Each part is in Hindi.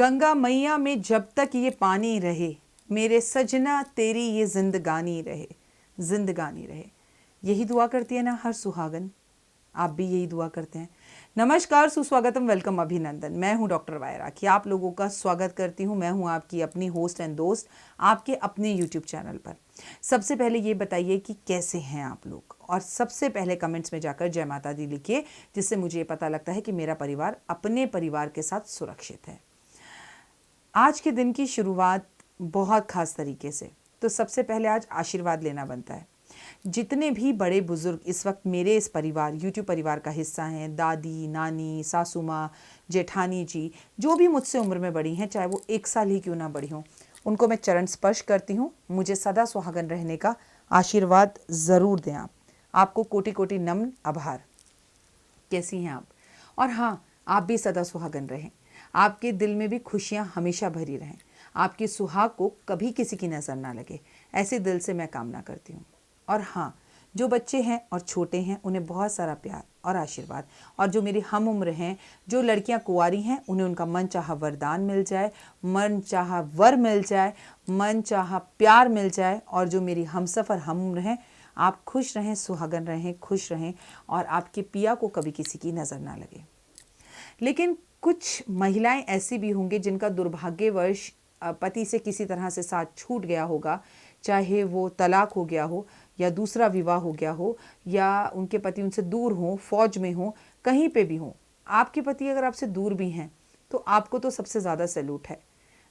गंगा मैया में जब तक ये पानी रहे, मेरे सजना तेरी ये जिंदगानी रहे, जिंदगानी रहे। यही दुआ करती है ना हर सुहागन, आप भी यही दुआ करते हैं। नमस्कार, सुस्वागतम, वेलकम, अभिनंदन। मैं हूं डॉक्टर वाय राखी, आप लोगों का स्वागत करती हूं। मैं हूं आपकी अपनी होस्ट एंड दोस्त, आपके अपने यूट्यूब चैनल पर। सबसे पहले ये बताइए कि कैसे हैं आप लोग, और सबसे पहले कमेंट्स में जाकर जय माता दी लिखिए, जिससे मुझे ये पता लगता है कि मेरा परिवार अपने परिवार के साथ सुरक्षित है। आज के दिन की शुरुआत बहुत खास तरीके से, तो सबसे पहले आज आशीर्वाद लेना बनता है। जितने भी बड़े बुजुर्ग इस वक्त मेरे इस परिवार यूट्यूब परिवार का हिस्सा हैं, दादी, नानी, सासू माँ, जेठानी जी, जो भी मुझसे उम्र में बड़ी हैं, चाहे वो 1 साल ही क्यों ना बड़ी हों, उनको मैं चरण स्पर्श करती हूँ। मुझे सदा सुहागन रहने का आशीर्वाद ज़रूर दें आप। आपको कोटि कोटि नमन, आभार। कैसी हैं आप? और हाँ, आप भी सदा सुहागन रहें, आपके दिल में भी खुशियाँ हमेशा भरी रहें, आपके सुहाग को कभी किसी की नज़र ना लगे, ऐसे दिल से मैं कामना करती हूँ। और हाँ, जो बच्चे हैं और छोटे हैं उन्हें बहुत सारा प्यार और आशीर्वाद, और जो मेरी हम उम्र हैं, जो लड़कियां कुंवारी हैं, उन्हें उनका मन चाहा वरदान मिल जाए, मन चाहा वर मिल जाए, मन चाहा प्यार मिल जाए। और जो मेरी हमसफ़र हम उम्र हैं, आप खुश रहें, सुहागन रहें, खुश रहें, और आपके पिया को कभी किसी की नज़र ना लगे। लेकिन कुछ महिलाएं ऐसी भी होंगी जिनका दुर्भाग्यवश पति से किसी तरह से साथ छूट गया होगा, चाहे वो तलाक हो गया हो, या दूसरा विवाह हो गया हो, या उनके पति उनसे दूर हों, फौज में हों, कहीं पे भी हों। आपके पति अगर आपसे दूर भी हैं तो आपको तो सबसे ज़्यादा सैल्यूट है।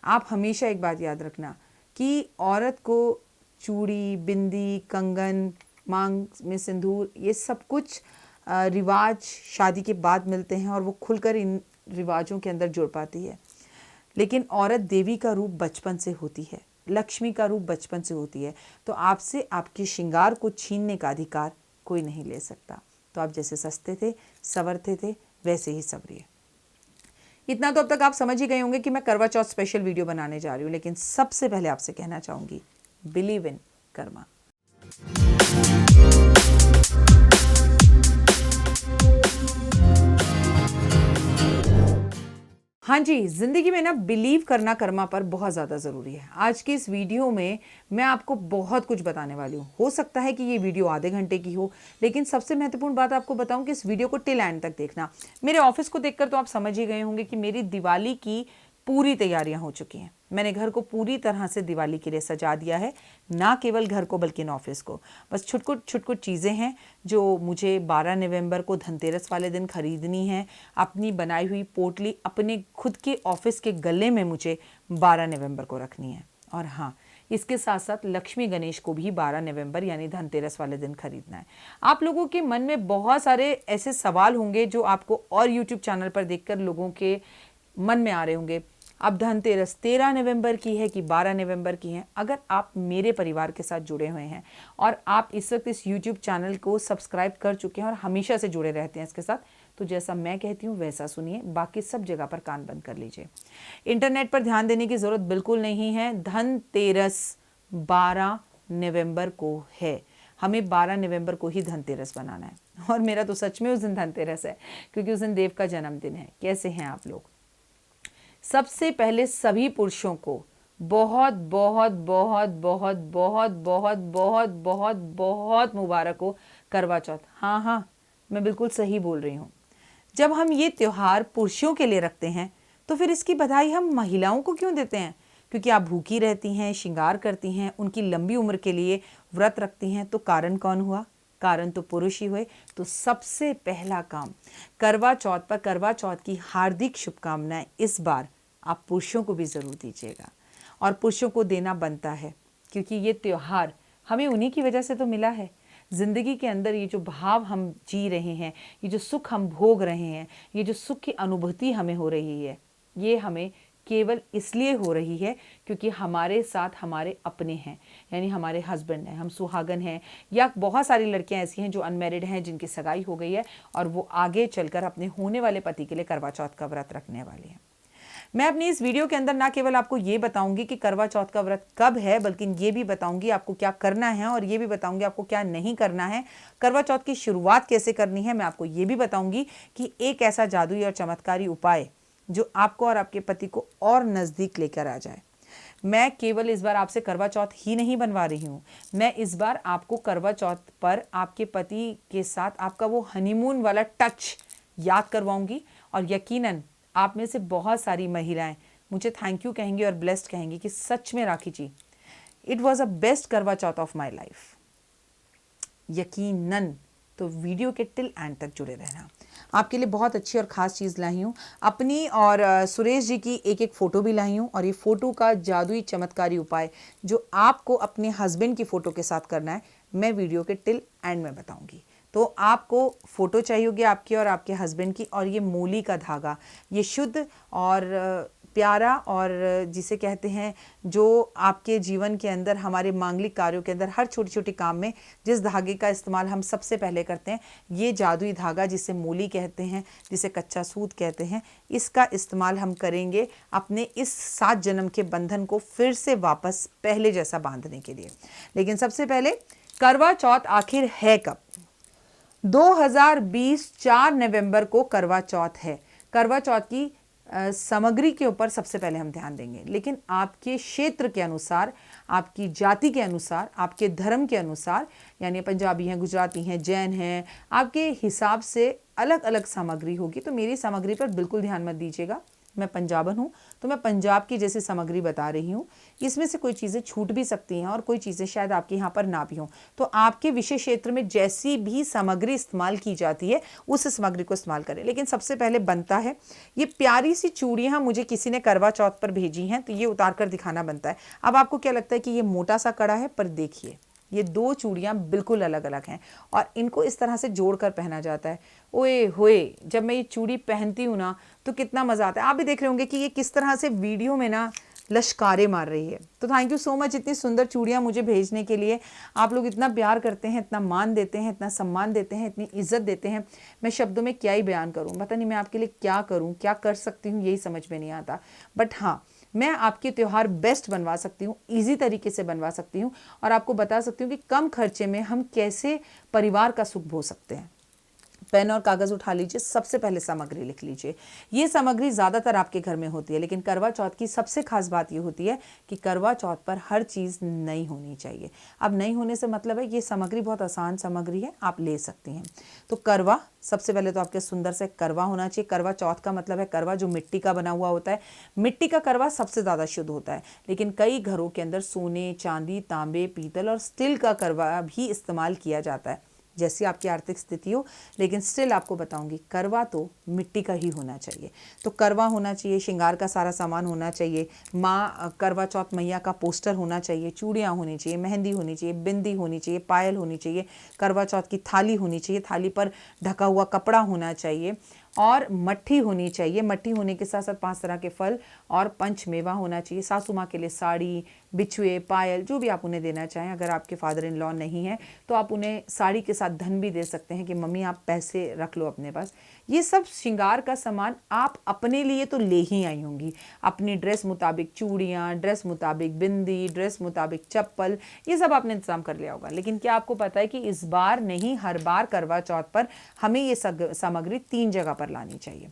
आप हमेशा एक बात याद रखना कि औरत को चूड़ी, बिंदी, कंगन, मांग में सिंदूर, ये सब कुछ रिवाज शादी के बाद मिलते हैं, और वो खुलकर इन रिवाजों के अंदर जुड़ पाती है। लेकिन औरत देवी का रूप बचपन से होती है, लक्ष्मी का रूप बचपन से होती है, तो आपसे आपके श्रृंगार को छीनने का अधिकार कोई नहीं ले सकता। तो आप जैसे सस्ते थे, संवरते थे, वैसे ही संवरिए। इतना तो अब तक आप समझ ही गए होंगे कि मैं करवा चौथ स्पेशल वीडियो बनाने जा रही हूँ, लेकिन सबसे पहले आपसे कहना चाहूँगी, बिलीव इन कर्मा। हाँ जी, ज़िंदगी में ना बिलीव करना कर्मा पर बहुत ज़्यादा ज़रूरी है। आज की इस वीडियो में मैं आपको बहुत कुछ बताने वाली हूँ। हो सकता है कि ये वीडियो आधे घंटे की हो, लेकिन सबसे महत्वपूर्ण बात आपको बताऊँ कि इस वीडियो को टिल एंड तक देखना। मेरे ऑफिस को देखकर तो आप समझ ही गए होंगे कि मेरी दिवाली की पूरी तैयारियां हो चुकी हैं। मैंने घर को पूरी तरह से दिवाली के लिए सजा दिया है, ना केवल घर को बल्कि ऑफिस को। बस छुटकुट छुटकुट चीज़ें हैं जो मुझे 12 नवंबर को धनतेरस वाले दिन खरीदनी है। अपनी बनाई हुई पोटली अपने खुद के ऑफिस के गले में मुझे 12 नवंबर को रखनी है। और हाँ, इसके साथ साथ लक्ष्मी गणेश को भी 12 नवंबर यानी धनतेरस वाले दिन खरीदना है। आप लोगों के मन में बहुत सारे ऐसे सवाल होंगे जो आपको और यूट्यूब चैनल पर देखकर लोगों के मन में आ रहे होंगे। अब धनतेरस 13 नवंबर की है कि 12 नवंबर की है? अगर आप मेरे परिवार के साथ जुड़े हुए हैं और आप इस वक्त इस यूट्यूब चैनल को सब्सक्राइब कर चुके हैं और हमेशा से जुड़े रहते हैं इसके साथ, तो जैसा मैं कहती हूँ वैसा सुनिए, बाकी सब जगह पर कान बंद कर लीजिए। इंटरनेट पर ध्यान देने की ज़रूरत बिल्कुल नहीं है। धनतेरस 12 नवंबर को है, हमें 12 नवंबर को ही धनतेरस बनाना है। और मेरा तो सच में उस दिन धनतेरस है, क्योंकि उस दिन देव का जन्मदिन है। कैसे हैं आप लोग? सबसे पहले सभी पुरुषों को बहुत बहुत बहुत बहुत बहुत बहुत बहुत बहुत बहुत मुबारक हो करवा चौथ। हाँ हाँ, मैं बिल्कुल सही बोल रही हूँ। जब हम ये त्यौहार पुरुषों के लिए रखते हैं तो फिर इसकी बधाई हम महिलाओं को क्यों देते हैं? क्योंकि आप भूखी रहती हैं, श्रृंगार करती हैं, उनकी लंबी उम्र के लिए व्रत रखती हैं, तो कारण कौन हुआ? कारण तो पुरुष ही हुए। तो सबसे पहला काम करवा चौथ पर, करवा चौथ की हार्दिक शुभकामनाएं इस बार आप पुरुषों को भी ज़रूर दीजिएगा, और पुरुषों को देना बनता है, क्योंकि ये त्यौहार हमें उन्हीं की वजह से तो मिला है। ज़िंदगी के अंदर ये जो भाव हम जी रहे हैं, ये जो सुख हम भोग रहे हैं, ये जो सुख की अनुभूति हमें हो रही है, ये हमें केवल इसलिए हो रही है क्योंकि हमारे साथ हमारे अपने हैं, यानी हमारे हस्बैंड हैं, हम सुहागन हैं, या बहुत सारी लड़कियां ऐसी हैं जो अनमैरिड हैं, जिनकी सगाई हो गई है और वो आगे चलकर अपने होने वाले पति के लिए करवा चौथ का व्रत रखने वाली हैं। मैं अपनी इस वीडियो के अंदर ना केवल आपको ये बताऊंगी कि करवा चौथ का व्रत कब है, बल्कि ये भी बताऊंगी आपको क्या करना है, और ये भी बताऊंगी आपको क्या नहीं करना है। करवा चौथ की शुरुआत कैसे करनी है मैं आपको ये भी बताऊंगी कि एक ऐसा जादुई और चमत्कारी उपाय जो आपको और आपके पति को और नज़दीक लेकर आ जाए। मैं केवल इस बार आपसे करवा चौथ ही नहीं बनवा रही हूँ, मैं इस बार आपको करवा चौथ पर आपके पति के साथ आपका वो हनीमून वाला टच याद करवाऊंगी। और यकीनन आप में से बहुत सारी महिलाएं मुझे थैंक यू कहेंगी और ब्लेस्ड कहेंगी कि सच में राखी जी, इट वॉज अ बेस्ट करवा चौथ ऑफ माई लाइफ। यकीनन। तो वीडियो के टिल एंड तक जुड़े रहना। आपके लिए बहुत अच्छी और ख़ास चीज़ लाई हूँ, अपनी और सुरेश जी की एक एक फ़ोटो भी लाई हूँ। और ये फ़ोटो का जादुई चमत्कारी उपाय जो आपको अपने हस्बैंड की फ़ोटो के साथ करना है, मैं वीडियो के टिल एंड में बताऊँगी। तो आपको फ़ोटो चाहिए होगी आपकी और आपके हस्बैंड की, और ये मूली का धागा, ये शुद्ध और प्यारा और जिसे कहते हैं जो आपके जीवन के अंदर, हमारे मांगलिक कार्यों के अंदर हर छोटी छोटी काम में जिस धागे का इस्तेमाल हम सबसे पहले करते हैं, ये जादुई धागा जिसे मूली कहते हैं, जिसे कच्चा सूत कहते हैं, इसका इस्तेमाल हम करेंगे अपने इस 7 जन्म के बंधन को फिर से वापस पहले जैसा बांधने के लिए। लेकिन सबसे पहले करवा चौथ आखिर है कब? 2020 4 नवंबर को करवा चौथ है। करवा चौथ की सामग्री के ऊपर सबसे पहले हम ध्यान देंगे, लेकिन आपके क्षेत्र के अनुसार, आपकी जाति के अनुसार, आपके धर्म के अनुसार, यानी पंजाबी हैं, गुजराती हैं, जैन हैं, आपके हिसाब से अलग अलग सामग्री होगी। तो मेरी सामग्री पर बिल्कुल ध्यान मत दीजिएगा, मैं पंजाबन हूँ तो मैं पंजाब की जैसी सामग्री बता रही हूँ। इसमें से कोई चीज़ें छूट भी सकती हैं और कोई चीज़ें शायद आपके यहाँ पर ना भी हों। तो आपके विशेष क्षेत्र में जैसी भी सामग्री इस्तेमाल की जाती है उस सामग्री को इस्तेमाल करें। लेकिन सबसे पहले बनता है ये प्यारी सी चूड़ियाँ, मुझे किसी ने करवा चौथ पर भेजी हैं तो ये उतार कर दिखाना बनता है। अब आपको क्या लगता है कि ये मोटा सा कड़ा है, पर देखिए ये 2 चूड़ियाँ बिल्कुल अलग अलग हैं और इनको इस तरह से जोड़कर पहना जाता है। ओए होए, जब मैं ये चूड़ी पहनती हूँ ना तो कितना मज़ा आता है। आप भी देख रहे होंगे कि ये किस तरह से वीडियो में ना लश्कारे मार रही है। तो थैंक यू सो मच इतनी सुंदर चूड़ियाँ मुझे भेजने के लिए। आप लोग इतना प्यार करते हैं, इतना मान देते हैं, इतना सम्मान देते हैं, इतनी इज्जत देते हैं, मैं शब्दों में क्या ही बयान करूँ। पता नहीं मैं आपके लिए क्या करूँ, क्या कर सकती हूँ, यही समझ में नहीं आता। बट हाँ, मैं आपके त्यौहार बेस्ट बनवा सकती हूँ, ईजी तरीके से बनवा सकती हूँ और आपको बता सकती हूँ कि कम खर्चे में हम कैसे परिवार का सुख भोग सकते हैं। पेन और कागज़ उठा लीजिए, सबसे पहले सामग्री लिख लीजिए। ये सामग्री ज़्यादातर आपके घर में होती है, लेकिन करवा चौथ की सबसे खास बात ये होती है कि करवा चौथ पर हर चीज़ नई होनी चाहिए। अब नई होने से मतलब है ये सामग्री बहुत आसान सामग्री है, आप ले सकती हैं। तो करवा, सबसे पहले तो आपके सुंदर से करवा होना चाहिए। करवा चौथ का मतलब है करवा जो मिट्टी का बना हुआ होता है। मिट्टी का करवा सबसे ज़्यादा शुद्ध होता है, लेकिन कई घरों के अंदर सोने, चांदी, तांबे, पीतल और स्टील का करवा भी इस्तेमाल किया जाता है, जैसी आपकी आर्थिक स्थिति हो। लेकिन स्टिल आपको बताऊंगी, करवा तो मिट्टी का ही होना चाहिए। तो करवा होना चाहिए, श्रृंगार का सारा सामान होना चाहिए, माँ करवा चौथ मैया का पोस्टर होना चाहिए, चूड़ियाँ होनी चाहिए, मेहंदी होनी चाहिए, बिंदी होनी चाहिए, पायल होनी चाहिए, करवा चौथ की थाली होनी चाहिए, थाली पर ढका हुआ कपड़ा होना चाहिए और मट्ठी होनी चाहिए। मट्ठी होने के साथ साथ 5 तरह के फल और पंचमेवा होना चाहिए। सासू माँ के लिए साड़ी, बिछुए, पायल, जो भी आप उन्हें देना चाहें। अगर आपके फादर इन लॉ नहीं है तो आप उन्हें साड़ी के साथ धन भी दे सकते हैं कि मम्मी आप पैसे रख लो अपने पास। ये सब श्रृंगार का सामान आप अपने लिए तो ले ही आई होंगी, अपनी ड्रेस मुताबिक चूड़ियाँ, ड्रेस मुताबिक बिंदी, ड्रेस मुताबिक चप्पल, ये सब आपने इंतजाम कर लिया होगा। लेकिन क्या आपको पता है कि इस बार नहीं, हर बार करवा चौथ पर हमें ये सामग्री 3 जगह पर लानी चाहिए।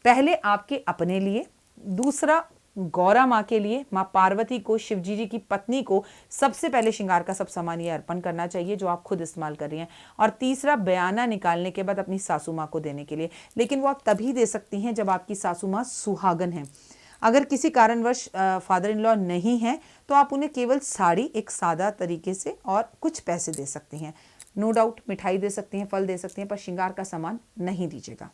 पहले आपके अपने लिए, दूसरा गौरा माँ के लिए, माँ पार्वती को, शिवजी जी की पत्नी को सबसे पहले श्रृंगार का सब सामान ये अर्पण करना चाहिए जो आप खुद इस्तेमाल कर रही हैं, और तीसरा बयाना निकालने के बाद अपनी सासू माँ को देने के लिए। लेकिन वो आप तभी दे सकती हैं जब आपकी सासू माँ सुहागन है। अगर किसी कारणवश फादर इन लॉ नहीं है तो आप उन्हें केवल साड़ी, एक सादा तरीके से, और कुछ पैसे दे सकती हैं। नो डाउट मिठाई दे सकती हैं, फल दे सकती हैं, पर श्रृंगार का सामान नहीं दीजिएगा।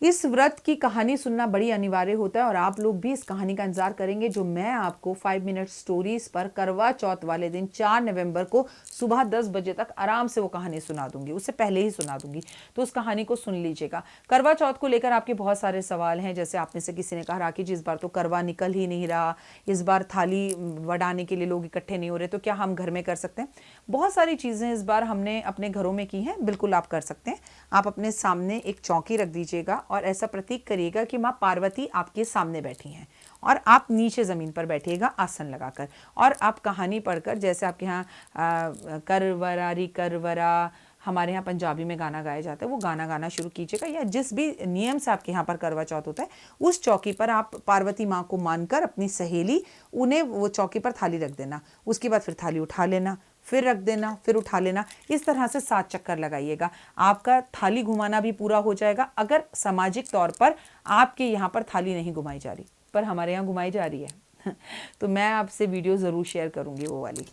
इस व्रत की कहानी सुनना बड़ी अनिवार्य होता है और आप लोग भी इस कहानी का इंतजार करेंगे जो मैं आपको 5 मिनट स्टोरीज पर करवा चौथ वाले दिन 4 नवंबर को सुबह 10 बजे तक आराम से वो कहानी सुना दूंगी, उससे पहले ही सुना दूंगी। तो उस कहानी को सुन लीजिएगा। करवा चौथ को लेकर आपके बहुत सारे सवाल हैं, जैसे आप में से किसी ने कहा राखी जी इस बार तो करवा निकल ही नहीं रहा, इस बार थाली बढ़ाने के लिए लोग इकट्ठे नहीं हो रहे, तो क्या हम घर में कर सकते हैं? बहुत सारी चीज़ें इस बार हमने अपने घरों में की हैं, बिल्कुल आप कर सकते हैं। आप अपने सामने एक चौकी रख दीजिएगा और ऐसा प्रतीक करिएगा कि माँ पार्वती आपके सामने बैठी हैं और आप नीचे ज़मीन पर बैठिएगा आसन लगाकर, और आप कहानी पढ़कर, जैसे आपके यहाँ करवरारी करवरा, हमारे यहाँ पंजाबी में गाना गाया जाता है, वो गाना गाना शुरू कीजिएगा, या जिस भी नियम से आपके यहाँ पर करवा चौथ होता है उस चौकी पर आप पार्वती माँ को मानकर अपनी सहेली उन्हें वो चौकी पर थाली रख देना। उसके बाद फिर थाली उठा लेना, फिर रख देना, फिर उठा लेना। इस तरह से 7 चक्कर लगाइएगा, आपका थाली घुमाना भी पूरा हो जाएगा। अगर सामाजिक तौर पर आपके यहाँ पर थाली नहीं घुमाई जा रही, पर हमारे यहाँ घुमाई जा रही है तो मैं आपसे वीडियो ज़रूर शेयर करूँगी वो वाली।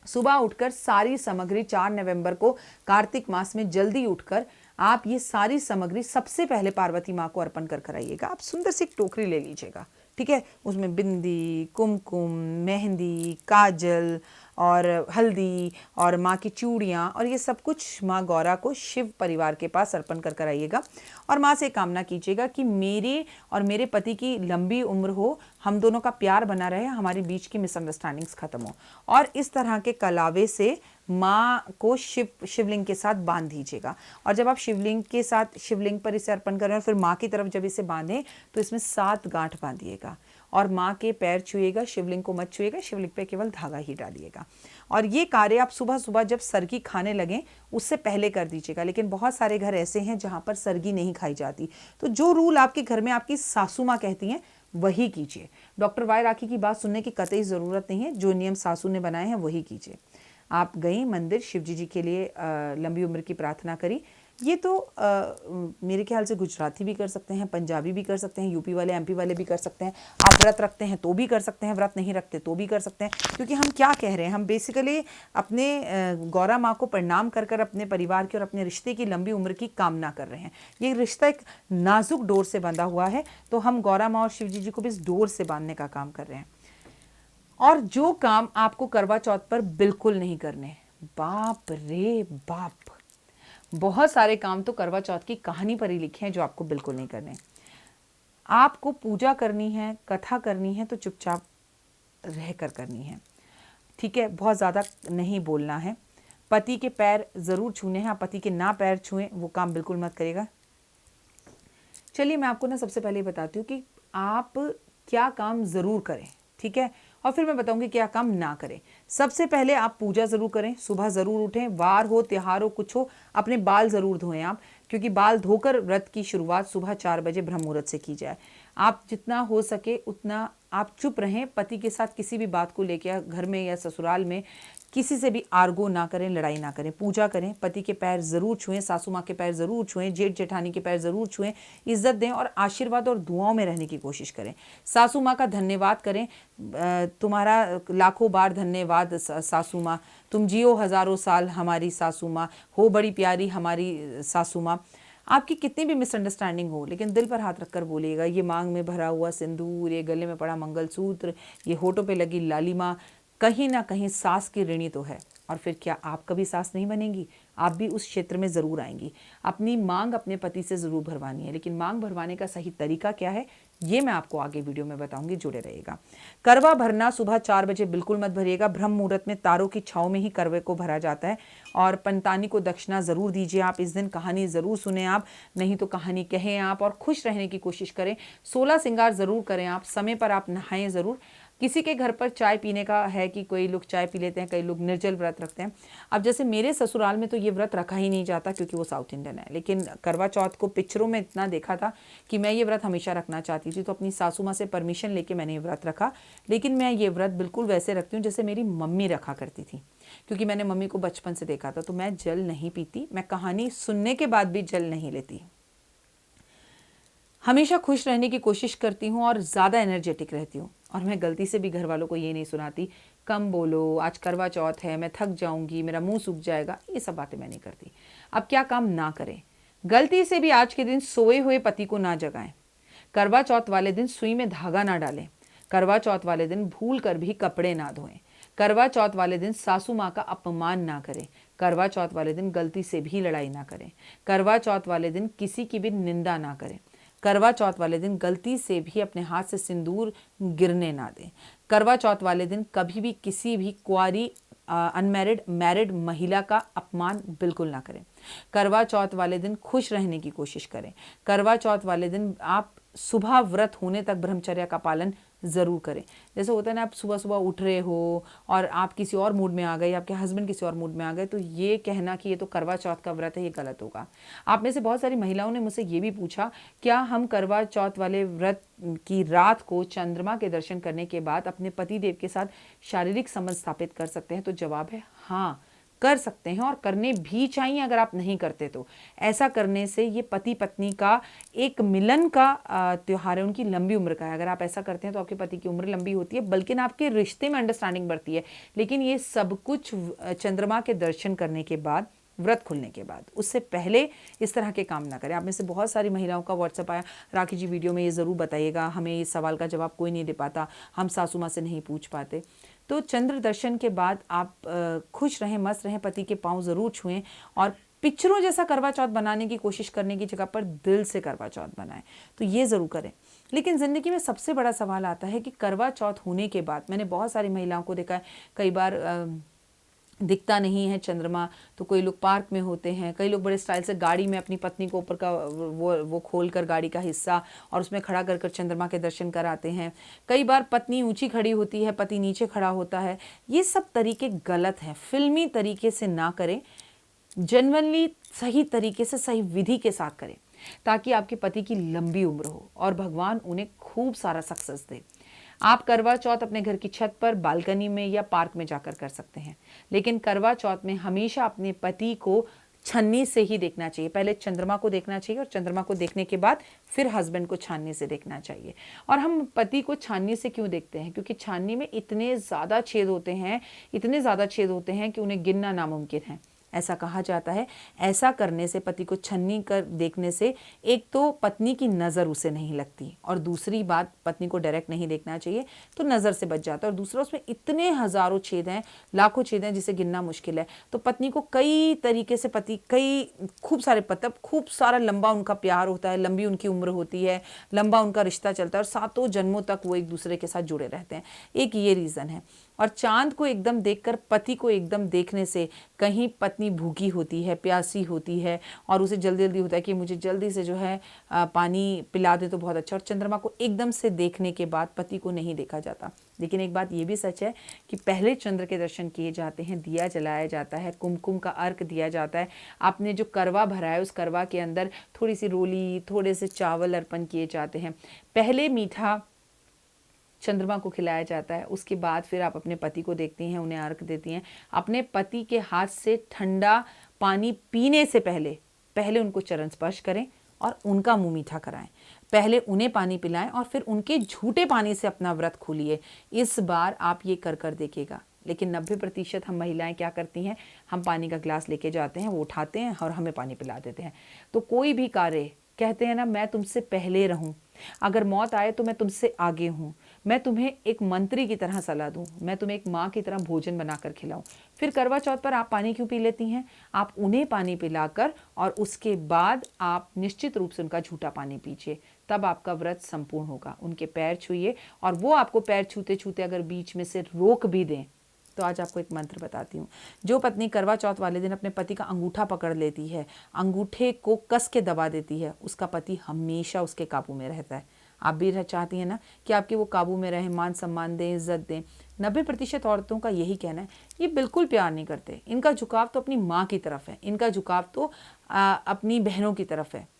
सुबह उठकर सारी सामग्री 4 नवंबर को कार्तिक मास में जल्दी उठकर आप ये सारी सामग्री सबसे पहले पार्वती माँ को अर्पण कर आइएगा। आप सुंदर सी एक टोकरी ले लीजिएगा, ठीक है। उसमें बिंदी, कुमकुम, मेहंदी, काजल और हल्दी और माँ की चूड़ियाँ और ये सब कुछ माँ गौरा को शिव परिवार के पास अर्पण कर आइएगा। और माँ से कामना कीजिएगा कि मेरे और मेरे पति की लंबी उम्र हो, हम दोनों का प्यार बना रहे, हमारे बीच की मिसअंडरस्टैंडिंग्स खत्म हो। और इस तरह के कलावे से माँ को शिवलिंग के साथ बांध दीजिएगा। और जब आप शिवलिंग के साथ शिवलिंग पर इसे अर्पण करें और फिर माँ की तरफ जब इसे बांधें तो इसमें 7 गांठ बांधिएगा और माँ के पैर छुएगा, शिवलिंग को मत छुएगा, शिवलिंग पे केवल धागा ही डालिएगा। और ये कार्य आप सुबह सुबह जब सरगी खाने लगें उससे पहले कर दीजिएगा। लेकिन बहुत सारे घर ऐसे हैं जहाँ पर सरगी नहीं खाई जाती, तो जो रूल आपके घर में आपकी सासू माँ कहती हैं वही कीजिए। डॉक्टर वाई राखी की बात सुनने की कतई ज़रूरत नहीं है, जो नियम सासू ने बनाए हैं वही कीजिए। आप गई मंदिर, शिव जी के लिए लंबी उम्र की प्रार्थना करी। ये तो मेरे ख्याल से गुजराती भी कर सकते हैं, पंजाबी भी कर सकते हैं, यूपी वाले एमपी वाले भी कर सकते हैं। आप व्रत रखते हैं तो भी कर सकते हैं, व्रत नहीं रखते तो भी कर सकते हैं। क्योंकि हम क्या कह रहे हैं, हम बेसिकली अपने गौरा माँ को प्रणाम कर अपने परिवार की और अपने रिश्ते की लंबी उम्र की कामना कर रहे हैं। ये रिश्ता एक नाजुक डोर से बंधा हुआ है, तो हम गौरा माँ और शिव जी को भी इस डोर से बांधने का काम कर रहे हैं। और जो काम आपको करवा चौथ पर बिल्कुल नहीं करने, बाप रे बाप, बहुत सारे काम तो करवा चौथ की कहानी पर ही लिखे हैं जो आपको बिल्कुल नहीं करने। आपको पूजा करनी है, कथा करनी है तो चुपचाप रहकर करनी है, ठीक है। बहुत ज़्यादा नहीं बोलना है। पति के पैर ज़रूर छूने हैं, आप पति के ना पैर छुएं, वो काम बिल्कुल मत करिएगा। चलिए मैं आपको ना सबसे पहले बताती हूँ कि आप क्या काम ज़रूर करें, ठीक है, और फिर मैं बताऊंगी क्या काम ना करें। सबसे पहले आप पूजा ज़रूर करें, सुबह ज़रूर उठें, वार हो, त्योहार हो, कुछ हो, अपने बाल ज़रूर धोएं आप, क्योंकि बाल धोकर व्रत की शुरुआत सुबह 4 बजे ब्रह्म मुहूर्त से की जाए। आप जितना हो सके उतना आप चुप रहें, पति के साथ किसी भी बात को लेकर घर में या ससुराल में किसी से भी आर्गो ना करें, लड़ाई ना करें, पूजा करें, पति के पैर ज़रूर छुएं, सासू माँ के पैर ज़रूर छुएं, जेठ जेठानी के पैर ज़रूर छुएं, इज्जत दें और आशीर्वाद और दुआओं में रहने की कोशिश करें। सासू माँ का धन्यवाद करें, तुम्हारा लाखों बार धन्यवाद सासू माँ, तुम जियो हज़ारों साल हमारी सासू माँ, हो बड़ी प्यारी हमारी सासू माँ। आपकी कितनी भी मिसअंडरस्टैंडिंग हो, लेकिन दिल पर हाथ रखकर बोलिएगा। ये मांग में भरा हुआ सिंदूर, ये गले में पड़ा मंगलसूत्र, ये होठों पे लगी लालिमा कहीं ना कहीं सास की ऋणी तो है। और फिर क्या आप कभी सास नहीं बनेंगी? आप भी उस क्षेत्र में ज़रूर आएंगी। अपनी मांग अपने पति से ज़रूर भरवानी है, लेकिन मांग भरवाने का सही तरीका क्या है ये मैं आपको आगे वीडियो में बताऊंगी, जुड़े रहिएगा। करवा भरना सुबह 4 बजे बिल्कुल मत भरिएगा। ब्रह्म मुहूर्त में तारों की छाँव में ही करवे को भरा जाता है। और पंतानी को दक्षिणा ज़रूर दीजिए आप। इस दिन कहानी ज़रूर सुने आप, नहीं तो कहानी कहें आप, और खुश रहने की कोशिश करें। 16 श्रृंगार ज़रूर करें आप। समय पर आप नहाएं ज़रूर। किसी के घर पर चाय पीने का है कि कोई लोग चाय पी लेते हैं, कई लोग निर्जल व्रत रखते हैं। अब जैसे मेरे ससुराल में तो ये व्रत रखा ही नहीं जाता क्योंकि वो साउथ इंडियन है, लेकिन करवा चौथ को पिक्चरों में इतना देखा था कि मैं ये व्रत हमेशा रखना चाहती थी, तो अपनी सासू माँ से परमिशन लेके मैंने ये व्रत रखा। लेकिन मैं ये व्रत बिल्कुल वैसे रखती हूँ जैसे मेरी मम्मी रखा करती थी, क्योंकि मैंने मम्मी को बचपन से देखा था। तो मैं जल नहीं पीती, मैं कहानी सुनने के बाद भी जल नहीं लेती। हमेशा खुश रहने की कोशिश करती हूँ और ज़्यादा एनर्जेटिक रहती हूँ। और मैं गलती से भी घर वालों को ये नहीं सुनाती कम बोलो, आज करवा चौथ है, मैं थक जाऊंगी, मेरा मुंह सूख जाएगा, ये सब बातें मैं नहीं करती। अब क्या काम ना करें? गलती से भी आज के दिन सोए हुए पति को ना जगाएं। करवा चौथ वाले दिन सुई में धागा ना डालें। करवा चौथ वाले दिन भूल कर भी कपड़े ना धोएं। करवा चौथ वाले दिन सासू माँ का अपमान ना करें। करवा चौथ वाले दिन गलती से भी लड़ाई ना करें। करवा चौथ वाले दिन किसी की भी निंदा ना करें। करवा चौथ वाले दिन गलती से भी अपने हाथ से सिंदूर गिरने ना दें। करवा चौथ वाले दिन कभी भी किसी भी कुंवारी अनमैरिड मैरिड महिला का अपमान बिल्कुल ना करें। करवा चौथ वाले दिन खुश रहने की कोशिश करें। करवा चौथ वाले दिन आप सुबह व्रत होने तक ब्रह्मचर्य का पालन ज़रूर करें। जैसे होता है ना, आप सुबह सुबह उठ रहे हो और आप किसी और मूड में आ गए, आपके हस्बैंड किसी और मूड में आ गए, तो ये कहना कि ये तो करवा चौथ का व्रत है, ये गलत होगा। आप में से बहुत सारी महिलाओं ने मुझसे ये भी पूछा, क्या हम करवा चौथ वाले व्रत की रात को चंद्रमा के दर्शन करने के बाद अपने पति देव के साथ शारीरिक संबंध स्थापित कर सकते हैं? तो जवाब है हाँ, कर सकते हैं और करने भी चाहिए। अगर आप नहीं करते तो ऐसा करने से ये पति पत्नी का एक मिलन का त्योहार है, उनकी लंबी उम्र का है। अगर आप ऐसा करते हैं तो आपके पति की उम्र लंबी होती है, बल्कि ना आपके रिश्ते में अंडरस्टैंडिंग बढ़ती है। लेकिन ये सब कुछ चंद्रमा के दर्शन करने के बाद, व्रत खुलने के बाद, उससे पहले इस तरह के काम ना करें। आप में से बहुत सारी महिलाओं का व्हाट्सएप आया, राखी जी वीडियो में ये ज़रूर बताइएगा, हमें इस सवाल का जवाब कोई नहीं दे पाता, हम सासू माँ से नहीं पूछ पाते। तो चंद्र दर्शन के बाद आप खुश रहें, मस्त रहें, पति के पाँव ज़रूर छुएं और पिक्चरों जैसा करवा चौथ बनाने की कोशिश करने की जगह पर दिल से करवा चौथ बनाएं। तो ये ज़रूर करें। लेकिन ज़िंदगी में सबसे बड़ा सवाल आता है कि करवा चौथ होने के बाद, मैंने बहुत सारी महिलाओं को देखा है, कई बार दिखता नहीं है चंद्रमा, तो कोई लोग पार्क में होते हैं, कई लोग बड़े स्टाइल से गाड़ी में अपनी पत्नी को ऊपर का वो खोल कर गाड़ी का हिस्सा और उसमें खड़ा कर कर चंद्रमा के दर्शन कराते हैं। कई बार पत्नी ऊंची खड़ी होती है, पति नीचे खड़ा होता है। ये सब तरीके गलत हैं, फिल्मी तरीके से ना करें, जेन्युइनली सही तरीके से, सही विधि के साथ करें, ताकि आपके पति की लंबी उम्र हो और भगवान उन्हें खूब सारा सक्सेस दे। आप करवा चौथ अपने घर की छत पर, बालकनी में या पार्क में जाकर कर सकते हैं, लेकिन करवा चौथ में हमेशा अपने पति को छन्नी से ही देखना चाहिए। पहले चंद्रमा को देखना चाहिए और चंद्रमा को देखने के बाद फिर हस्बैंड को छाननी से देखना चाहिए। और हम पति को छाननी से क्यों देखते हैं? क्योंकि छाननी में इतने ज़्यादा छेद होते हैं, इतने ज़्यादा छेद होते हैं कि उन्हें गिनना नामुमकिन है। ऐसा कहा जाता है। ऐसा करने से, पति को छन्नी कर देखने से, एक तो पत्नी की नज़र उसे नहीं लगती और दूसरी बात, पत्नी को डायरेक्ट नहीं देखना चाहिए तो नज़र से बच जाता है। और दूसरा, उसमें इतने हज़ारों छेद हैं, लाखों छेद हैं, जिसे गिनना मुश्किल है। तो पत्नी को कई तरीके से, पति कई खूब सारे, मतलब खूब सारा लंबा उनका प्यार होता है, लंबी उनकी उम्र होती है, लंबा उनका रिश्ता चलता है और सातों जन्मों तक वो एक दूसरे के साथ जुड़े रहते हैं। एक ये रीज़न है। और चांद को एकदम देखकर, पति को एकदम देखने से कहीं पत्नी भूखी होती है, प्यासी होती है और उसे जल्दी जल्दी होता है कि मुझे जल्दी से जो है पानी पिला दे तो बहुत अच्छा। और चंद्रमा को एकदम से देखने के बाद पति को नहीं देखा जाता। लेकिन एक बात ये भी सच है कि पहले चंद्र के दर्शन किए जाते हैं, दिया जलाया जाता है, कुमकुम का अर्घ दिया जाता है। आपने जो करवा भरा है, उस करवा के अंदर थोड़ी सी रोली, थोड़े से चावल अर्पण किए जाते हैं। पहले मीठा चंद्रमा को खिलाया जाता है, उसके बाद फिर आप अपने पति को देखती हैं, उन्हें अर्घ देती हैं। अपने पति के हाथ से ठंडा पानी पीने से पहले उनको चरण स्पर्श करें और उनका मुंह मीठा कराएं। पहले उन्हें पानी पिलाएं और फिर उनके झूठे पानी से अपना व्रत खोलिए। इस बार आप ये कर देखिएगा। लेकिन 90% हम महिलाएं क्या करती हैं, हम पानी का ग्लास लेके जाते हैं, वो उठाते हैं और हमें पानी पिला देते हैं। तो कोई भी कार्य, कहते हैं ना, मैं तुमसे पहले रहूं, अगर मौत आए तो मैं तुमसे आगे हूँ, मैं तुम्हें एक मंत्री की तरह सलाह दूँ, मैं तुम्हें एक माँ की तरह भोजन बनाकर खिलाऊं। फिर करवा चौथ पर आप पानी क्यों पी लेती हैं? आप उन्हें पानी पिलाकर और उसके बाद आप निश्चित रूप से उनका झूठा पानी पीजिए, तब आपका व्रत संपूर्ण होगा। उनके पैर छूइए और वो आपको पैर छूते छूते अगर बीच में से रोक भी दें, तो आज आपको एक मंत्र बताती हूँ। जो पत्नी करवा चौथ वाले दिन अपने पति का अंगूठा पकड़ लेती है, अंगूठे को कस के दबा देती है, उसका पति हमेशा उसके काबू में रहता है। आप भी चाहती हैं ना कि आपके वो काबू में रहें, मान सम्मान दें, इज्जत दें। 90% औरतों का यही कहना है, ये बिल्कुल प्यार नहीं करते, इनका झुकाव तो अपनी माँ की तरफ है, इनका झुकाव तो अपनी बहनों की तरफ है।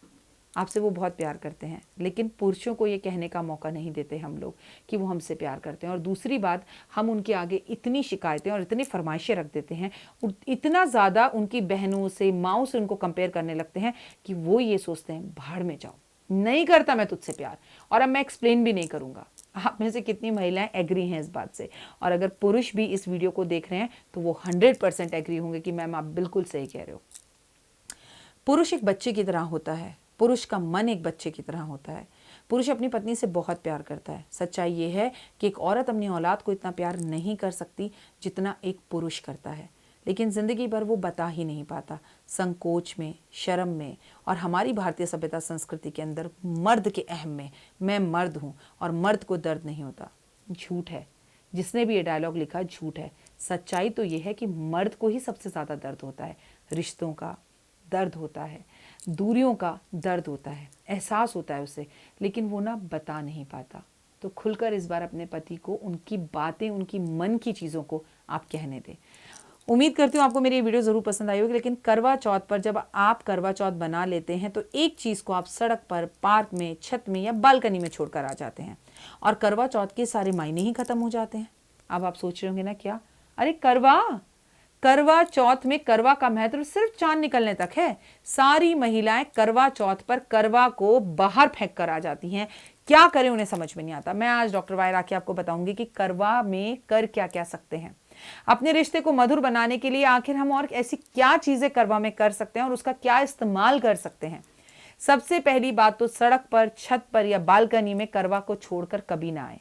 आपसे वो बहुत प्यार करते हैं, लेकिन पुरुषों को ये कहने का मौका नहीं देते हम लोग कि वो हमसे प्यार करते हैं। और दूसरी बात, हम उनके आगे इतनी शिकायतें और इतनी फरमाइशें रख देते हैं, इतना ज़्यादा उनकी बहनों से, माँओं से उनको कंपेयर करने लगते हैं कि वो ये सोचते हैं भाड़ में जाओ, नहीं करता मैं तुझसे प्यार, और अब मैं एक्सप्लेन भी नहीं करूँगा। आप में से कितनी महिलाएं एग्री हैं इस बात से? और अगर पुरुष भी इस वीडियो को देख रहे हैं तो वो 100% एग्री होंगे कि मैम आप बिल्कुल सही कह रहे हो। पुरुष एक बच्चे की तरह होता है, पुरुष का मन एक बच्चे की तरह होता है। पुरुष अपनी पत्नी से बहुत प्यार करता है। सच्चाई ये है कि एक औरत अपनी औलाद को इतना प्यार नहीं कर सकती जितना एक पुरुष करता है, लेकिन ज़िंदगी भर वो बता ही नहीं पाता, संकोच में, शर्म में। और हमारी भारतीय सभ्यता संस्कृति के अंदर मर्द के अहम में, मैं मर्द हूँ और मर्द को दर्द नहीं होता, झूठ है। जिसने भी ये डायलॉग लिखा झूठ है। सच्चाई तो ये है कि मर्द को ही सबसे ज़्यादा दर्द होता है, रिश्तों का दर्द होता है, दूरियों का दर्द होता है, एहसास होता है उसे, लेकिन वो ना बता नहीं पाता। तो खुलकर इस बार अपने पति को उनकी बातें, उनकी मन की चीज़ों को आप कहने दें। उम्मीद करती हूँ आपको मेरी ये वीडियो ज़रूर पसंद आई होगी। लेकिन करवा चौथ पर जब आप करवा चौथ बना लेते हैं तो एक चीज़ को आप सड़क पर, पार्क में, छत में या बालकनी में छोड़कर आ जाते हैं और करवा चौथ के सारे मायने ही खत्म हो जाते हैं। अब आप सोच रहे होंगे ना, क्या, अरे करवा चौथ में करवा का महत्व सिर्फ चांद निकलने तक है। सारी महिलाएं करवा चौथ पर करवा को बाहर फेंक कर आ जाती हैं। क्या करें, उन्हें समझ में नहीं आता। मैं आज डॉक्टर वायर आके आपको बताऊंगी कि करवा में कर क्या क्या सकते हैं। अपने रिश्ते को मधुर बनाने के लिए आखिर हम और ऐसी क्या चीजें करवा में कर सकते हैं और उसका क्या इस्तेमाल कर सकते हैं। सबसे पहली बात तो सड़क पर, छत पर या बालकनी में करवा को छोड़कर कभी ना आए।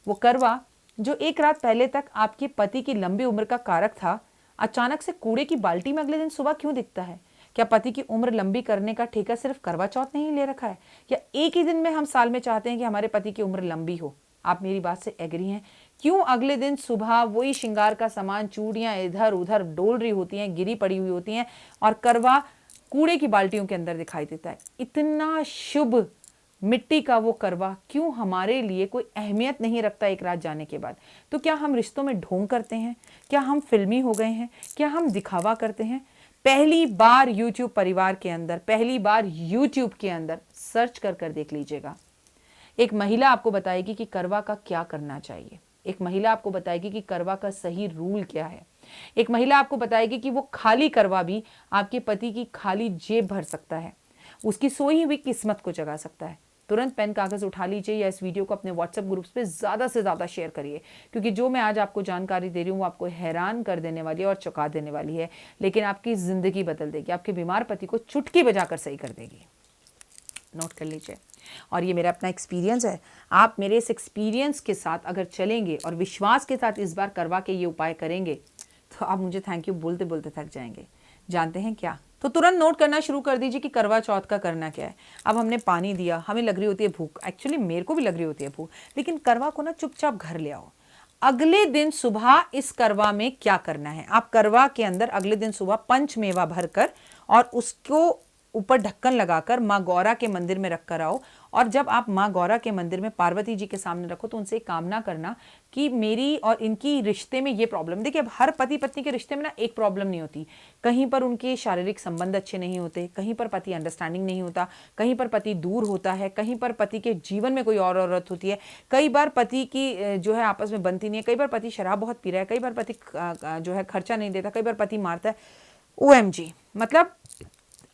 वो करवा जो एक रात पहले तक आपके पति की लंबी उम्र का कारक था, अचानक से कूड़े की बाल्टी में अगले दिन सुबह क्यों दिखता है? क्या पति की उम्र लंबी करने का ठेका सिर्फ करवा चौथ ने ही ले रखा है, या एक ही दिन में हम साल में चाहते हैं कि हमारे पति की उम्र लंबी हो? आप मेरी बात से एग्री हैं? क्यों अगले दिन सुबह वही श्रृंगार का सामान, चूड़ियां इधर उधर डोल रही होती हैं, गिरी पड़ी हुई होती हैं और करवा कूड़े की बाल्टियों के अंदर दिखाई देता है? इतना शुभ मिट्टी का वो करवा क्यों हमारे लिए कोई अहमियत नहीं रखता एक रात जाने के बाद? तो क्या हम रिश्तों में ढोंग करते हैं? क्या हम फिल्मी हो गए हैं? क्या हम दिखावा करते हैं? पहली बार YouTube परिवार के अंदर, पहली बार YouTube के अंदर सर्च कर देख लीजिएगा। एक महिला आपको बताएगी कि करवा का क्या करना चाहिए। एक महिला आपको बताएगी कि करवा का सही रूल क्या है। एक महिला आपको बताएगी कि वो खाली करवा भी आपके पति की खाली जेब भर सकता है, उसकी सोई हुई किस्मत को जगा सकता है। तुरंत पेन कागज उठा लीजिए या इस वीडियो को अपने व्हाट्सएप ग्रुप्स पे ज़्यादा से ज़्यादा शेयर करिए, क्योंकि जो मैं आज आपको जानकारी दे रही हूँ वो आपको हैरान कर देने वाली है और चौंका देने वाली है, लेकिन आपकी ज़िंदगी बदल देगी। आपके बीमार पति को चुटकी बजाकर सही कर देगी। नोट कर लीजिए। और ये मेरा अपना एक्सपीरियंस है। आप मेरे इस एक्सपीरियंस के साथ अगर चलेंगे और विश्वास के साथ इस बार करवा के ये उपाय करेंगे तो आप मुझे थैंक यू बोलते बोलते थक जाएंगे। जानते हैं क्या? तो तुरंत नोट करना शुरू कर दीजिए कि करवा चौथ का करना क्या है। अब हमने पानी दिया, हमें लग रही होती है भूख, एक्चुअली मेरे को भी लग रही होती है भूख, लेकिन करवा को ना चुपचाप घर ले आओ। अगले दिन सुबह इस करवा में क्या करना है? आप करवा के अंदर अगले दिन सुबह पंचमेवा भरकर और उसको ऊपर ढक्कन लगाकर माँ गौरा के मंदिर में रखकर आओ। और जब आप माँ गौरा के मंदिर में पार्वती जी के सामने रखो तो उनसे कामना करना कि मेरी और इनकी रिश्ते में ये प्रॉब्लम, देखिए अब हर पति पत्नी के रिश्ते में ना एक प्रॉब्लम नहीं होती। कहीं पर उनके शारीरिक संबंध अच्छे नहीं होते, कहीं पर पति अंडरस्टैंडिंग नहीं होता, कहीं पर पति दूर होता है, कहीं पर पति के जीवन में कोई और औरत होती है, कई बार पति की जो है आपस में बनती नहीं है, कई बार पति शराब बहुत पी रहा है, कई बार पति जो है खर्चा नहीं देता, कई बार पति मारता है। OMG, मतलब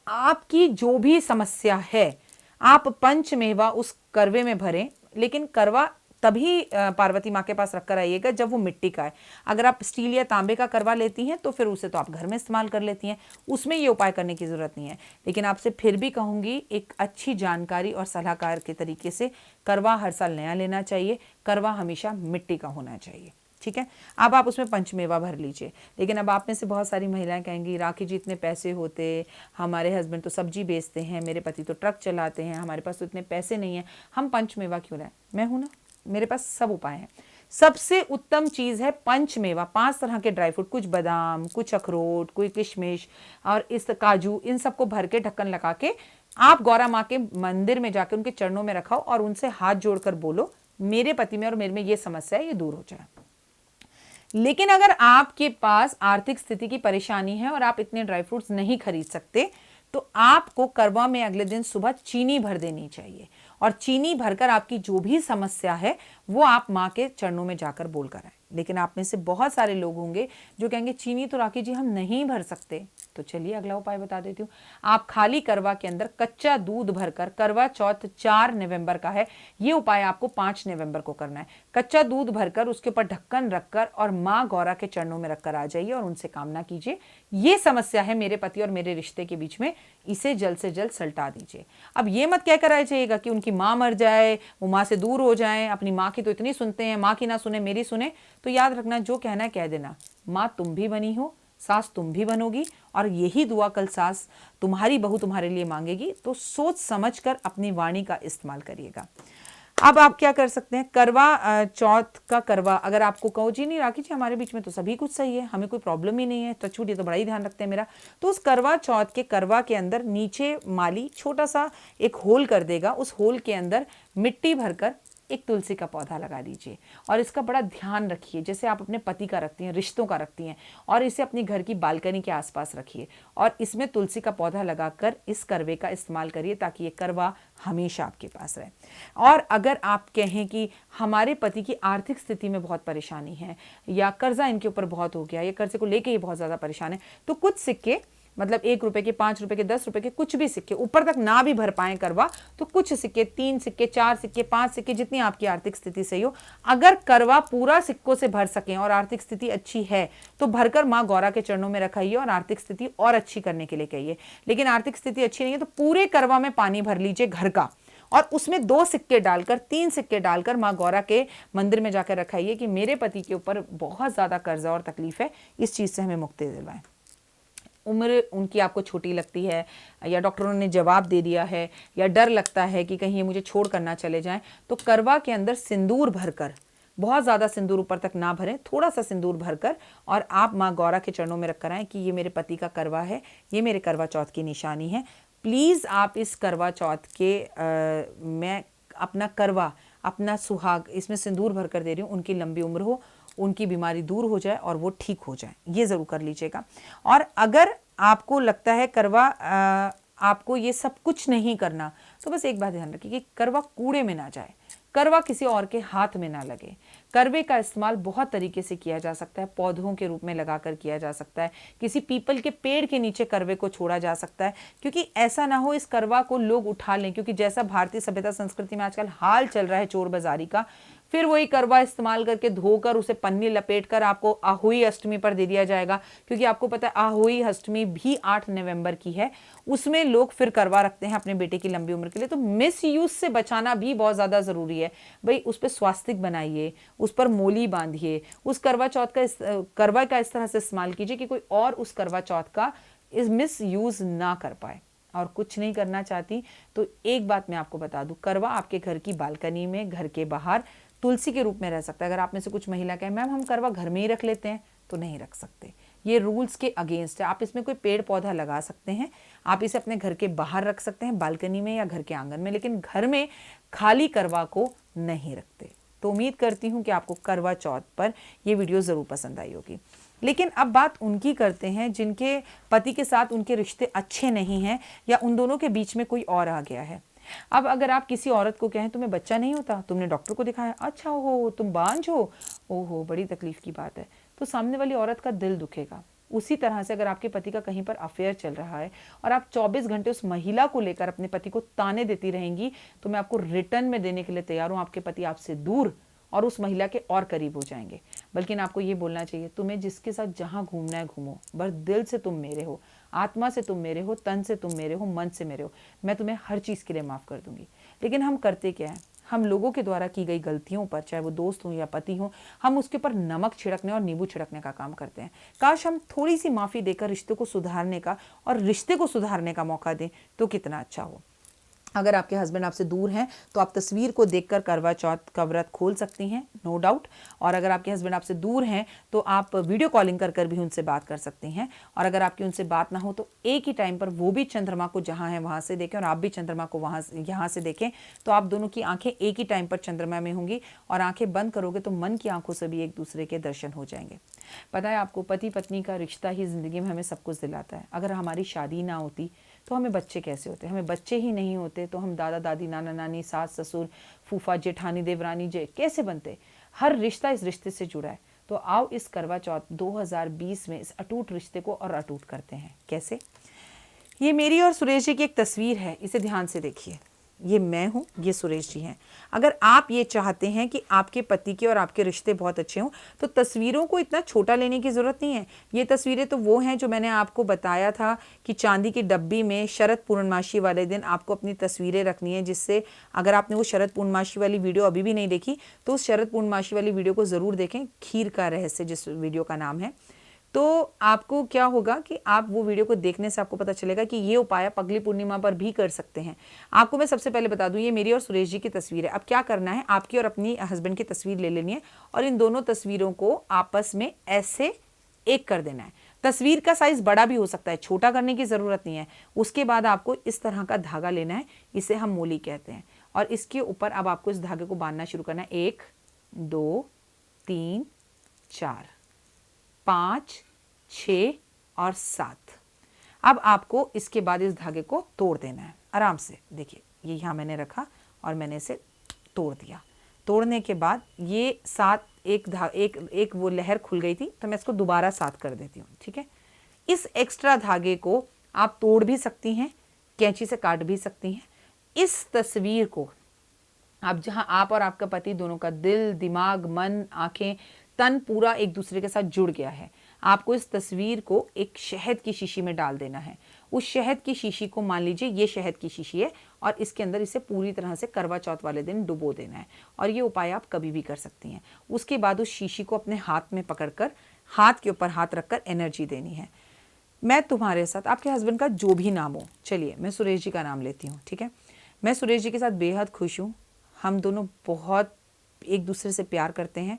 आपकी जो भी समस्या है आप पंचमेवा उस करवे में भरें, लेकिन करवा तभी पार्वती माँ के पास रखकर आइएगा जब वो मिट्टी का है। अगर आप स्टील या तांबे का करवा लेती हैं तो फिर उसे तो आप घर में इस्तेमाल कर लेती हैं, उसमें ये उपाय करने की ज़रूरत नहीं है। लेकिन आपसे फिर भी कहूँगी, एक अच्छी जानकारी और सलाहकार के तरीके से करवा हर साल नया लेना चाहिए। करवा हमेशा मिट्टी का होना चाहिए, ठीक है। अब आप उसमें पंचमेवा भर लीजिए। लेकिन अब आप में से बहुत सारी महिलाएं कहेंगी, राखी जी इतने पैसे होते, हमारे हस्बैंड तो सब्जी बेचते हैं, मेरे पति तो ट्रक चलाते हैं, हमारे पास तो इतने पैसे नहीं हैं, हम पंचमेवा क्यों लाएं? मैं हूं ना, मेरे पास सब उपाय हैं। सबसे उत्तम चीज़ है पंचमेवा। 5 तरह के ड्राई फ्रूट, कुछ बादाम, कुछ अखरोट, कोई किशमिश और इस काजू, इन सबको भर के ढक्कन लगा के आप गौरा माँ के मंदिर में जाकर उनके चरणों में रखाओ और उनसे हाथ जोड़कर बोलो, मेरे पति में और मेरे में ये समस्या है, ये दूर हो जाए। लेकिन अगर आपके पास आर्थिक स्थिति की परेशानी है और आप इतने ड्राई फ्रूट्स नहीं खरीद सकते तो आपको करवा में अगले दिन सुबह चीनी भर देनी चाहिए और चीनी भरकर आपकी जो भी समस्या है वो आप माँ के चरणों में जाकर बोल कर आए। लेकिन आप में से बहुत सारे लोग होंगे जो कहेंगे चीनी तो राखी जी हम नहीं भर सकते। तो चलिए अगला उपाय बता देती हूँ। आप खाली करवा के अंदर कच्चा दूध भरकर, करवा चौथ 4 नवंबर का है, ये उपाय आपको 5 नवंबर को करना है। कच्चा दूध भरकर उसके ऊपर ढक्कन रखकर और माँ गौरा के चरणों में रखकर आ जाइए और उनसे कामना कीजिए, ये समस्या है मेरे पति और मेरे रिश्ते के बीच में, इसे जल्द से जल्द सल्टा दीजिए। अब ये मत कहकर आ जाइएगा कि उनकी माँ मर जाए, वो माँ से दूर हो जाए, अपनी माँ की तो इतनी सुनते हैं, माँ की ना सुने मेरी सुने। तो याद रखना, जो कहना है कह देना, माँ तुम भी बनी हो, सास तुम भी बनोगी और यही दुआ कल सास तुम्हारी बहू तुम्हारे लिए मांगेगी। तो सोच समझकर अपनी वाणी का इस्तेमाल करिएगा। अब आप क्या कर सकते हैं, करवा चौथ का करवा, अगर आपको कहो जी नहीं राखी जी हमारे बीच में तो सभी कुछ सही है, हमें कोई प्रॉब्लम ही नहीं है, तो छूट, ये तो बड़ा ही ध्यान रखते हैं मेरा, तो उस करवा चौथ के करवा के अंदर नीचे माली छोटा सा एक होल कर देगा, उस होल के अंदर मिट्टी भरकर एक तुलसी का पौधा लगा दीजिए। और इसका बड़ा ध्यान रखिए, जैसे आप अपने पति का रखती हैं, रिश्तों का रखती हैं, और इसे अपने घर की बालकनी के आसपास रखिए और इसमें तुलसी का पौधा लगाकर इस करवे का इस्तेमाल करिए ताकि ये करवा हमेशा आपके पास रहे। और अगर आप कहें कि हमारे पति की आर्थिक स्थिति में बहुत परेशानी है या कर्जा इनके ऊपर बहुत हो गया, या कर्जे को लेके ये बहुत ज़्यादा परेशान है, तो कुछ सिक्के, मतलब 1 रुपए के, 5 रुपए के, 10 रुपए के, कुछ भी सिक्के, ऊपर तक ना भी भर पाए करवा तो कुछ सिक्के, 3 सिक्के, 4 सिक्के, 5 सिक्के, जितनी आपकी आर्थिक स्थिति सही हो, अगर करवा पूरा सिक्कों से भर सकें और आर्थिक स्थिति अच्छी है तो भरकर माँ गौरा के चरणों में रखाइए और आर्थिक स्थिति और अच्छी करने के लिए कहिए। लेकिन आर्थिक स्थिति अच्छी नहीं है तो पूरे करवा में पानी भर लीजिए घर का, और उसमें 2 सिक्के डालकर, 3 सिक्के डालकर माँ गौरा के मंदिर में जाकर रखाइए कि मेरे पति के ऊपर बहुत ज़्यादा कर्जा और तकलीफ है, इस चीज़ से हमें मुक्ति दिलवाएं। उम्र उनकी आपको छोटी लगती है, या डॉक्टरों ने जवाब दे दिया है, या डर लगता है कि कहीं ये मुझे छोड़ कर ना चले जाएं, तो करवा के अंदर सिंदूर भरकर, बहुत ज़्यादा सिंदूर ऊपर तक ना भरें, थोड़ा सा सिंदूर भरकर, और आप माँ गौरा के चरणों में रख कर आएँ कि ये मेरे पति का करवा है, ये मेरे करवा चौथ की निशानी है। प्लीज़ आप इस करवा चौथ के मैं अपना करवा, अपना सुहाग इसमें सिंदूर भर कर दे रही हूँ, उनकी लंबी उम्र हो, उनकी बीमारी दूर हो जाए और वो ठीक हो जाए, ये ज़रूर कर लीजिएगा। और अगर आपको लगता है करवा आपको ये सब कुछ नहीं करना, तो बस एक बात ध्यान रखिए कि करवा कूड़े में ना जाए, करवा किसी और के हाथ में ना लगे। करवे का इस्तेमाल बहुत तरीके से किया जा सकता है, पौधों के रूप में लगाकर किया जा सकता है, किसी पीपल के पेड़ के नीचे करवे को छोड़ा जा सकता है, क्योंकि ऐसा ना हो इस करवा को लोग उठा लें, क्योंकि जैसा भारतीय सभ्यता संस्कृति में आजकल हाल चल रहा है चोर बाजारी का, फिर वही करवा इस्तेमाल करके धोकर उसे पन्नी लपेटकर आपको आहुई अष्टमी पर दे दिया जाएगा, क्योंकि आपको पता है आहुई अष्टमी भी 8 नवंबर की है, उसमें लोग फिर करवा रखते हैं अपने बेटे की लंबी उम्र के लिए। तो मिस यूज से बचाना भी बहुत ज़्यादा ज़रूरी है भाई, उस पर स्वास्तिक बनाइए, उस पर मोली बांधिए, उस करवा चौथ का करवा का इस तरह से इस्तेमाल कीजिए कि कोई और उस करवा चौथ का इस मिस यूज ना कर पाए। और कुछ नहीं करना चाहती तो एक बात मैं आपको बता दूं, करवा आपके घर की बालकनी में, घर के बाहर तुलसी के रूप में रह सकता है। अगर आप में से कुछ महिला कहें मैम हम करवा घर में ही रख लेते हैं, तो नहीं रख सकते, ये रूल्स के अगेंस्ट है। आप इसमें कोई पेड़ पौधा लगा सकते हैं, आप इसे अपने घर के बाहर रख सकते हैं, बालकनी में या घर के आंगन में, लेकिन घर में खाली करवा को नहीं रखते। तो उम्मीद करती हूँ कि आपको करवा चौथ पर ये वीडियो ज़रूर पसंद आई होगी। लेकिन अब बात उनकी करते हैं जिनके पति के साथ उनके रिश्ते अच्छे नहीं हैं, या उन दोनों के बीच में कोई और आ गया है। अब अगर आप किसी औरत को कहें तुम्हें बच्चा नहीं होता, तुमने डॉक्टर को दिखाया, अच्छा हो तुम बांझ हो, ओहो बड़ी तकलीफ की बात है, तो सामने वाली औरत का दिल दुखेगा। उसी तरह से अगर आपके पति का कहीं पर अफेयर चल रहा है और आप 24 घंटे उस महिला को लेकर अपने पति को ताने देती रहेंगी, तो मैं आपको रिटर्न में देने के लिए तैयार हूँ, आपके पति आपसे दूर और उस महिला के और करीब हो जाएंगे। बल्कि आपको ये बोलना चाहिए, तुम्हें जिसके साथ जहाँ घूमना है घूमो, बस दिल से तुम मेरे हो, आत्मा से तुम मेरे हो, तन से तुम मेरे हो, मन से मेरे हो, मैं तुम्हें हर चीज़ के लिए माफ़ कर दूंगी। लेकिन हम करते क्या है, हम लोगों के द्वारा की गई गलतियों पर, चाहे वो दोस्त हों या पति हों, हम उसके ऊपर नमक छिड़कने और नींबू छिड़कने का काम करते हैं। काश हम थोड़ी सी माफ़ी देकर रिश्ते को सुधारने का और रिश्ते को सुधारने का मौका दें तो कितना अच्छा हो। अगर आपके हस्बैंड आपसे दूर हैं तो आप तस्वीर को देखकर करवा चौथ का व्रत खोल सकती हैं, नो डाउट। और अगर आपके हस्बैंड आपसे दूर हैं तो आप वीडियो कॉलिंग कर भी उनसे बात कर सकती हैं। और अगर आपकी उनसे बात ना हो तो एक ही टाइम पर वो भी चंद्रमा को जहाँ है वहाँ से देखें और आप भी चंद्रमा को यहाँ से देखें, तो आप दोनों की आंखें एक ही टाइम पर चंद्रमा में होंगी, और आंखें बंद करोगे तो मन की आंखों से भी एक दूसरे के दर्शन हो जाएंगे। पता है आपको, पति पत्नी का रिश्ता ही ज़िंदगी में हमें सब कुछ दिलाता है। अगर हमारी शादी ना होती तो हमें बच्चे कैसे होते, हमें बच्चे ही नहीं होते तो हम दादा दादी, नाना नानी, सास ससुर, फूफा जेठानी, देवरानी जे कैसे बनते। हर रिश्ता इस रिश्ते से जुड़ा है। तो आओ इस करवा चौथ 2020 में इस अटूट रिश्ते को और अटूट करते हैं। कैसे? ये मेरी और सुरेश जी की एक तस्वीर है, इसे ध्यान से देखिए। ये मैं हूँ, ये सुरेश जी हैं। अगर आप ये चाहते हैं कि आपके पति के और आपके रिश्ते बहुत अच्छे हों तो तस्वीरों को इतना छोटा लेने की ज़रूरत नहीं है। ये तस्वीरें तो वो हैं जो मैंने आपको बताया था कि चांदी की डब्बी में शरद पूर्णमासी वाले दिन आपको अपनी तस्वीरें रखनी है, जिससे अगर आपने वो शरद पूर्णमासी वाली वीडियो अभी भी नहीं देखी तो उस शरद पूर्णमासी वाली वीडियो को ज़रूर देखें, खीर का रहस्य जिस वीडियो का नाम है। तो आपको क्या होगा कि आप वो वीडियो को देखने से आपको पता चलेगा कि ये उपाय आप अगली पूर्णिमा पर भी कर सकते हैं। आपको मैं सबसे पहले बता दूं, ये मेरी और सुरेश जी की तस्वीर है। अब क्या करना है, आपकी और अपनी हस्बैंड की तस्वीर ले लेनी है और इन दोनों तस्वीरों को आपस में ऐसे एक कर देना है। तस्वीर का साइज बड़ा भी हो सकता है, छोटा करने की जरूरत नहीं है। उसके बाद आपको इस तरह का धागा लेना है, इसे हम मोली कहते हैं, और इसके ऊपर अब आपको इस धागे को बांधना शुरू करना है। 1 2 3 4 5 6 और 7। अब आपको इसके बाद इस धागे को तोड़ देना है आराम से। देखिए ये यहाँ मैंने रखा और मैंने इसे तोड़ दिया। तोड़ने के बाद ये 7 एक वो लहर खुल गई थी, तो मैं इसको दोबारा 7 कर देती हूँ। ठीक है, इस एक्स्ट्रा धागे को आप तोड़ भी सकती हैं, कैंची से काट भी सकती हैं। इस तस्वीर को आप, जहां आप और आपका पति दोनों का दिल, दिमाग, मन, आंखें, तन पूरा एक दूसरे के साथ जुड़ गया है, आपको इस तस्वीर को एक शहद की शीशी में डाल देना है। उस शहद की शीशी को, मान लीजिए ये शहद की शीशी है, और इसके अंदर इसे पूरी तरह से करवा चौथ वाले दिन डुबो देना है। और ये उपाय आप कभी भी कर सकती हैं। उसके बाद उस शीशी को अपने हाथ में पकड़कर, हाथ के ऊपर हाथ रखकर एनर्जी देनी है। मैं तुम्हारे साथ, आपके हस्बैंड का जो भी नाम हो, चलिए मैं सुरेश जी का नाम लेती हूँ। ठीक है, मैं सुरेश जी के साथ बेहद खुश हूँ। हम दोनों बहुत एक दूसरे से प्यार करते हैं।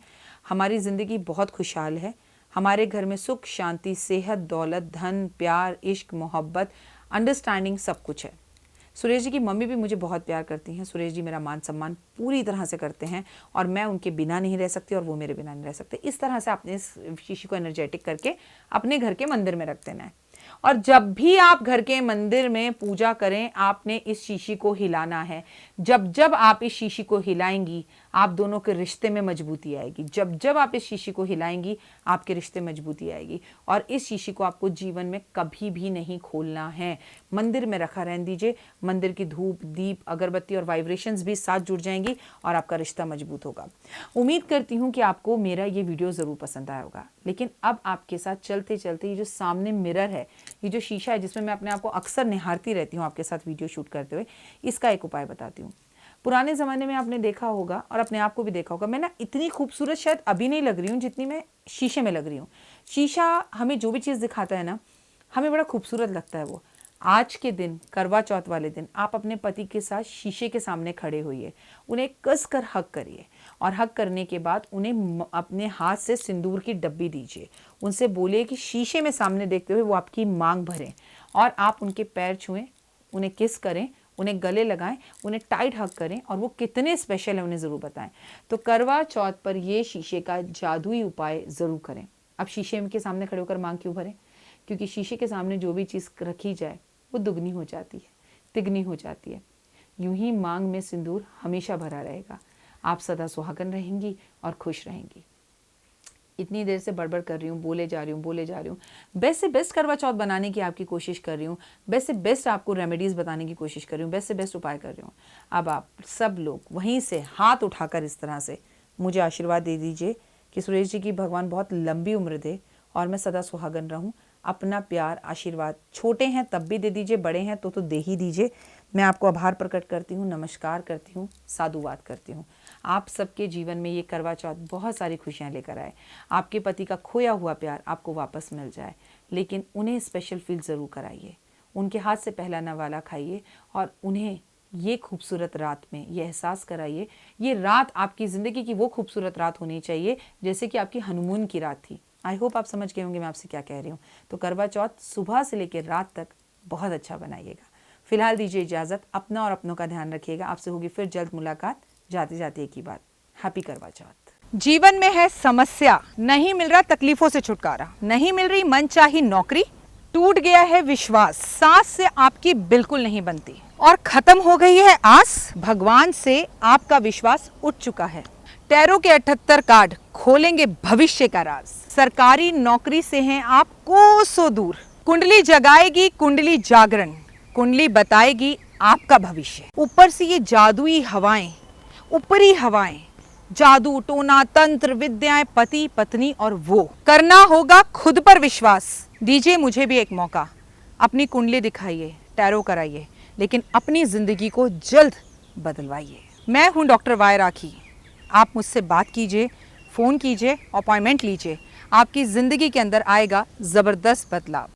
हमारी ज़िंदगी बहुत खुशहाल है। हमारे घर में सुख, शांति, सेहत, दौलत, धन, प्यार, इश्क, मोहब्बत, अंडरस्टैंडिंग सब कुछ है। सुरेश जी की मम्मी भी मुझे बहुत प्यार करती हैं। सुरेश जी मेरा मान सम्मान पूरी तरह से करते हैं और मैं उनके बिना नहीं रह सकती और वो मेरे बिना नहीं रह सकते। इस तरह से आपने इस शीशी को एनर्जेटिक करके अपने घर के मंदिर में रख देना है। और जब भी आप घर के मंदिर में पूजा करें, आपने इस शीशी को हिलाना है। जब जब आप इस शीशी को हिलाएंगी, आप दोनों के रिश्ते में मजबूती आएगी। जब जब आप इस शीशी को हिलाएंगी, आपके रिश्ते में मजबूती आएगी। और इस शीशी को आपको जीवन में कभी भी नहीं खोलना है, मंदिर में रखा रहने दीजिए। मंदिर की धूप, दीप, अगरबत्ती और वाइब्रेशंस भी साथ जुड़ जाएंगी और आपका रिश्ता मजबूत होगा। उम्मीद करती हूँ कि आपको मेरा ये वीडियो ज़रूर पसंद आया होगा। लेकिन अब आपके साथ चलते चलते ये जो सामने मिरर है, ये जो शीशा है जिसमें मैं अपने आप को अक्सर निहारती रहती हूँ आपके साथ वीडियो शूट करते हुए, इसका एक उपाय बताती हूँ। पुराने ज़माने में आपने देखा होगा और अपने आप को भी देखा होगा, मैं ना इतनी खूबसूरत शायद अभी नहीं लग रही हूँ जितनी मैं शीशे में लग रही हूँ। शीशा हमें जो भी चीज़ दिखाता है ना, हमें बड़ा खूबसूरत लगता है वो। आज के दिन, करवा चौथ वाले दिन, आप अपने पति के साथ शीशे के सामने खड़े होइए, उन्हें कस कर हक करिए और हक करने के बाद उन्हें अपने हाथ से सिंदूर की डब्बी दीजिए। उनसे बोलिए कि शीशे में सामने देखते हुए वो आपकी मांग भरें और आप उनके पैर छुएं, उन्हें किस करें, उन्हें गले लगाएं, उन्हें टाइट हक करें और वो कितने स्पेशल है उन्हें ज़रूर बताएं। तो करवा चौथ पर ये शीशे का जादुई उपाय ज़रूर करें। अब शीशे के सामने खड़े होकर मांग क्यों भरें? क्योंकि शीशे के सामने जो भी चीज़ रखी जाए वो दुगनी हो जाती है, तिगनी हो जाती है। यूं ही मांग में सिंदूर हमेशा भरा रहेगा। आप सदा सुहागन रहेंगी और खुश रहेंगी। इतनी देर से बड़बड़ कर रही हूँ, बोले जा रही हूँ। बेस्ट से बेस्ट करवा चौथ बनाने की आपकी कोशिश कर रही हूँ। बेस्ट से बेस्ट आपको रेमेडीज़ बताने की कोशिश कर रही हूँ। बेस्ट से बेस्ट उपाय कर रही हूँ। अब आप सब लोग वहीं से हाथ उठाकर इस तरह से मुझे आशीर्वाद दे दीजिए कि सुरेश जी की भगवान बहुत लंबी उम्र दे और मैं सदा सुहागन रहूं। अपना प्यार, आशीर्वाद, छोटे हैं तब भी दे दीजिए, बड़े हैं तो दे ही दीजिए। मैं आपको आभार प्रकट करती हूँ, नमस्कार करती हूँ, साधुवाद करती हूँ। आप सबके जीवन में ये करवा चौथ बहुत सारी खुशियाँ लेकर आए। आपके पति का खोया हुआ प्यार आपको वापस मिल जाए, लेकिन उन्हें स्पेशल फील ज़रूर कराइए। उनके हाथ से पहला नवाला खाइए और उन्हें ये खूबसूरत रात में ये एहसास कराइए, ये रात आपकी ज़िंदगी की वो खूबसूरत रात होनी चाहिए जैसे कि आपकी हनीमून की रात थी। आई होप आप समझ गए होंगे मैं आपसे क्या कह रही हूँ। तो करवा चौथ सुबह से लेकर रात तक बहुत अच्छा बनाइएगा। फिलहाल दीजिए इजाज़त, अपना और अपनों का ध्यान रखिएगा। आपसे होगी फिर जल्द मुलाकात। जाते जाते एक ही बात, हैप्पी करवा चौथ। जीवन में है समस्या, नहीं मिल रहा तकलीफों से छुटकारा, नहीं मिल रही मनचाही नौकरी, टूट गया है विश्वास, सांस से आपकी बिल्कुल नहीं बनती और खत्म हो गई है आस, भगवान से आपका विश्वास उठ चुका है। टैरो के 78 कार्ड खोलेंगे भविष्य का राज। सरकारी नौकरी से हैं आप कोसों दूर, कुंडली जगाएगी कुंडली जागरण, कुंडली बताएगी आपका भविष्य। ऊपर से ये जादुई हवाएं, ऊपरी हवाएं, जादू, टोना, तंत्र, विद्याएं, पति पत्नी और वो करना होगा खुद पर विश्वास। दीजिए मुझे भी एक मौका, अपनी कुंडली दिखाइए, टैरो कराइए, लेकिन अपनी जिंदगी को जल्द बदलवाइए। मैं हूं डॉक्टर वाय राखी। आप मुझसे बात कीजिए, फ़ोन कीजिए, अपॉइंटमेंट लीजिए, आपकी ज़िंदगी के अंदर आएगा ज़बरदस्त बदलाव।